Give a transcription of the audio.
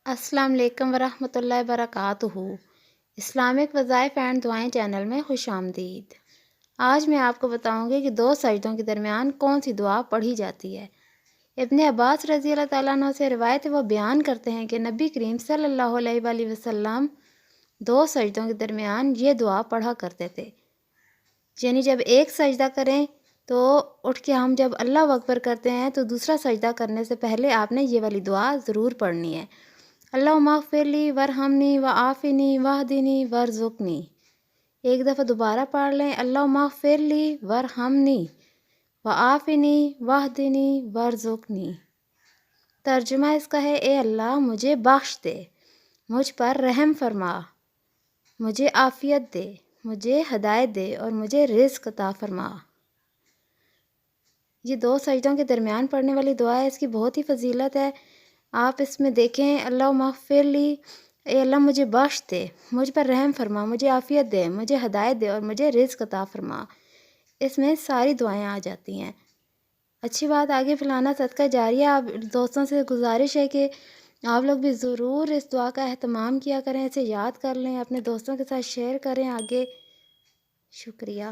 السلام علیکم ورحمۃ اللہ وبرکاتہ۔ اسلامک وظائف اینڈ دعائیں چینل میں خوش آمدید۔ آج میں آپ کو بتاؤں گی کہ دو سجدوں کے درمیان کون سی دعا پڑھی جاتی ہے۔ ابن عباس رضی اللہ تعالیٰ عنہ سے روایت وہ بیان کرتے ہیں کہ نبی کریم صلی اللہ علیہ وآلہ وسلم دو سجدوں کے درمیان یہ دعا پڑھا کرتے تھے، یعنی جب ایک سجدہ کریں تو اٹھ کے ہم جب اللہ اکبر کرتے ہیں تو دوسرا سجدہ کرنے سے پہلے آپ نے یہ والی دعا ضرور پڑھنی ہے۔ اللہم اغفر لی ورحمنی وعافنی واہدنی وارزقنی۔ ایک دفعہ دوبارہ پڑھ لیں، اللہم اغفر لی ورحمنی وعافنی واہدنی وارزقنی۔ ترجمہ اس کا ہے، اے اللہ مجھے بخش دے، مجھ پر رحم فرما، مجھے عافیت دے، مجھے ہدایت دے اور مجھے رزق عطا فرما۔ یہ دو سجدوں کے درمیان پڑھنے والی دعا ہے، اس کی بہت ہی فضیلت ہے۔ آپ اس میں دیکھیں، اللہم اغفر لی، اے اللہ مجھے بخش دے، مجھ پر رحم فرما، مجھے عافیت دے، مجھے ہدایت دے اور مجھے رزق عطا فرما۔ اس میں ساری دعائیں آ جاتی ہیں۔ اچھی بات آگے پھیلانا صدقہ جاریہ۔ آپ دوستوں سے گزارش ہے کہ آپ لوگ بھی ضرور اس دعا کا اہتمام کیا کریں، اسے یاد کر لیں، اپنے دوستوں کے ساتھ شیئر کریں آگے۔ شکریہ۔